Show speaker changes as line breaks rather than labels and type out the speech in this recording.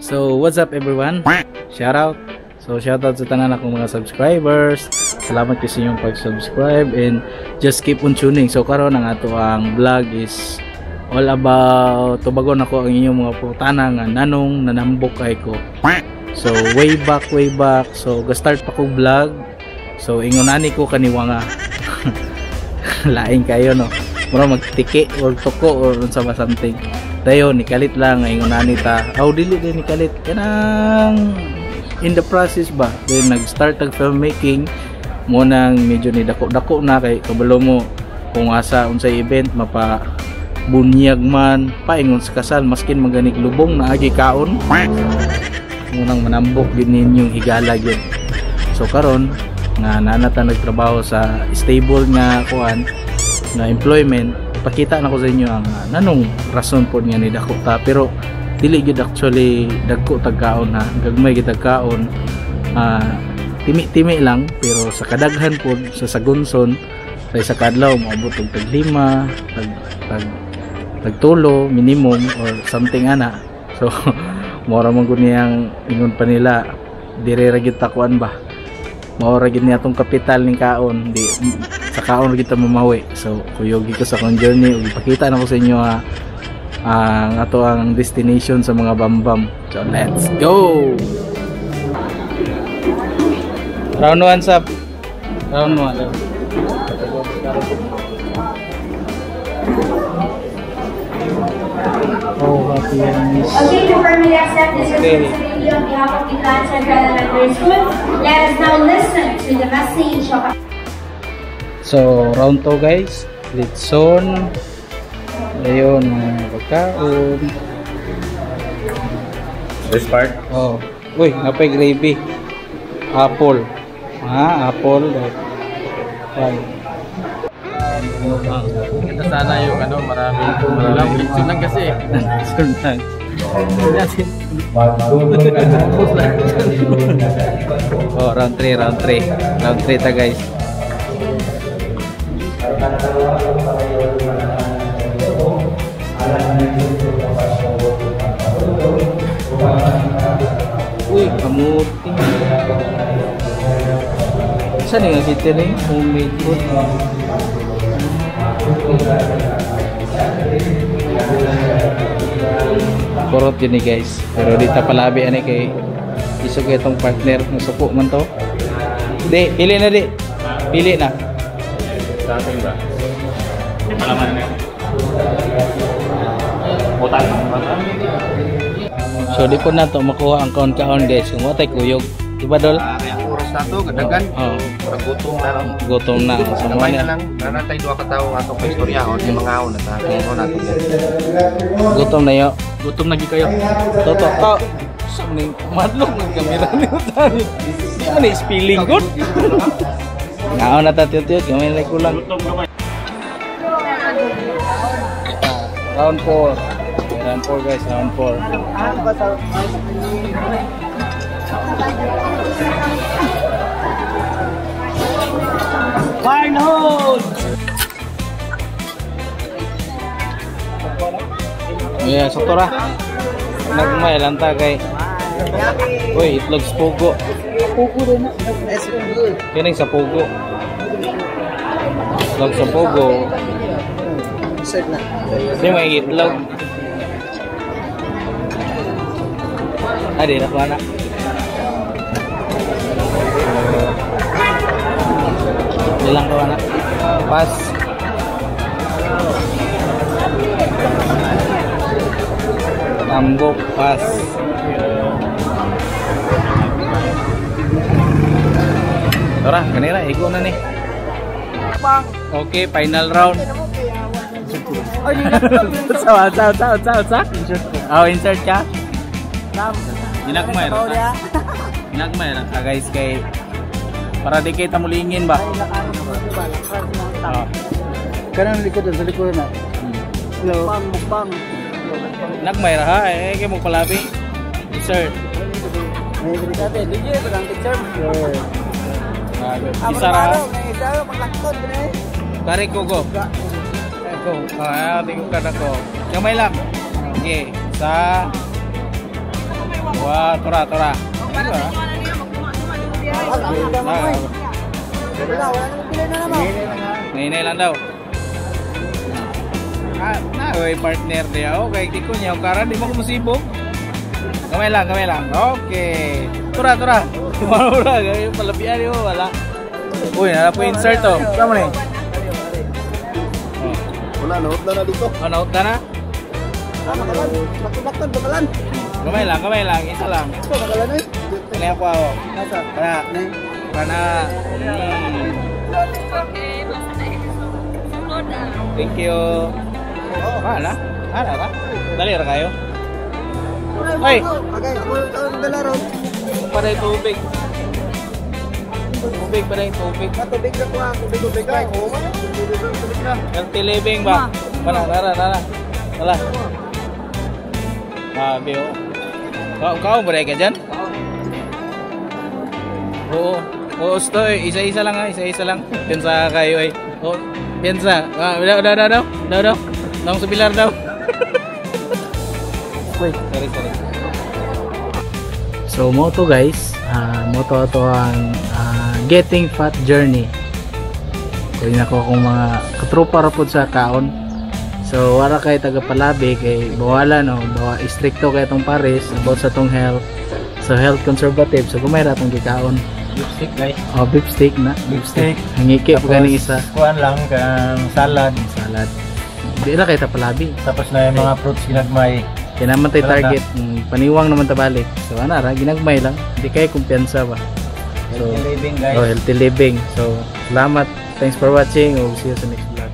So what's up everyone? Shout out. So shout out sa tanan akong mga subscribers. Salamat kasi yung pag-subscribe and just keep on tuning. So karon ang ato ang vlog is all about tubagon ako ang inyong mga putana nga nanong nanambok kay ko. So way back. So ga-start pa ko vlog. So ingonani ko kaniwa nga. Lain kayo no. Mura magtiki or tuko or unsa ba something. Dayon nikalit lang nga ingonani ta. Aw dili din nikalit. Kanang in the process ba. Then nag-start ang filmmaking mo nang medyo ni dako-dako na kay kabalo mo kung asa unsay event mapa bunyag man paingon sa kasal maskin maganig lubong na agi kaon. Munang manambok din ninyong higala gyud. So karon nga nanata nagtrabaho sa stable nga kuan nga employment, ipakita na ko sa inyo ang nanong rason po nga ni dako ta pero dili gyud actually dagko tagkaon ha gagmay gyud tagkaon timi-timi lang pero sa kadaghan po sa sagunson sa isa kadlaw maabot og tag 5 tag 3 minimum or something ana. So mora man gud niyang ingon pa nila dire ra gyud takuan ba mora gyud niya tong kapital ning kaon di sa kaon kita mamawi. So kuyogi ko sa akong journey ug ipakita na ko sa inyo ang ato ang destination sa mga bambam. So let's go. Round 1 sap. Round 1. Oh, happy and
okay, to formally accept this responsibility on behalf of the Clan Central Elementary School, let us now listen to the message of...
So, round 2 guys. Litson. Ayun, mga pagkaon.
This part?
Oh. Uy, napay gravy. Apple. Apple.
Kita sana yung ano, maraming litson lang kasi.
Litson lang. Oh, round 3 ta guys. Uy, kamuti. Saan nga kita rin? Homemade food. Kurot yun guys. Pero dito palabi ani kay isog itong partner. Nasupo man to. Di, pili na di. Pili na.
Sa atin ba? Di palaman na. Butan.
So di po na to makuha ang kaon-kaon guys. Kung watay kuyog. Diba dol?
Kaya oras na to, gadagan. Gutom na lang.
Gutom na.
Sabay na lang. Nanatay 2 katao nga itong istorya. O di mga ako na sa akin.
Gutom na yun. Gutom na kayo. Toto. Saan na yung madlong ng kamera niyo tayo. Di mo na spilling good. Ngaon na tatiyot-tiyot. Gamay na ko lang. Round 4. Round 4 guys. Round 4. Barnhold! Yeah, sakto ra. Nagmay lang ta kay. Uy, itlog sa pugo. Pugo din na. Kining sa pugo. Itlog sa pugo. Set na. Di may itlog. Adi na ko anak. Ilang ko anak. Pas. Tambok pas. Tara, kanina igo na ni. Okay, final round. Sa. Oh, insert ka. Ginagmay ra guys kay para di kita mulingin ba.
Kanang likod sa likod na. Mukbang.
Nagmay ra ha kay mo palabi. Insert.
May sabi, DJ parang teacher.
Isa ra.
Isa maglakton ni.
Kare ko go. Go. Tingog ka na ko. Kamay lang. Okay. Sa Wah, tora. Ngayon lang daw. Oy, partner dia. Okay, di ko niya karan di mo ko musibog. Kamay lang. Okay. Tura. Wala, palabian yo, wala. Uy, nala po insert to. Tama ni.
Wala, naut na dito.
Oh, naut na?
Bakalan.
Kamay lang, isa lang.
Bakalan eh.
Kaya ako ako.
Nasa?
Para. Thank you. Wala ba? Dali ra kayo. Hoy!
Okay, ako ang dalaro.
Para yung tubig. Tubig.
Tubig na ko ako. Tubig na. Tubig na.
Healthy living ba? Tara. Biyo. Kau beray ka dyan? Oo, stoy. Isa-isa lang. Piensa kayo eh. Oh, piensa. Udah. Nang sebilar daw. Wait, sorry. So, moto guys. Moto ito ang Getting Fat Journey. Kung ako kung mga katropa rapod sa kaon. So, wala kay tagapalabi kay bawala no, bawa istrikto kay itong pares about sa tong health. So, health conservative. So, kumay ratong gikaon.
Beef steak guys.
Oh, beef steak na.
Beef steak.
Hangiki po ganing isa.
Kuhan lang kang salad.
Di na kay tapalabi.
Tapos na yung mga fruits ginagmay.
Kaya naman tayo target. Paniwang naman tabalik. So, ginagmay lang. Hindi kayo kumpiyansa ba? So,
Healthy living guys.
healthy living. So, salamat. Thanks for watching. We'll see you sa next vlog.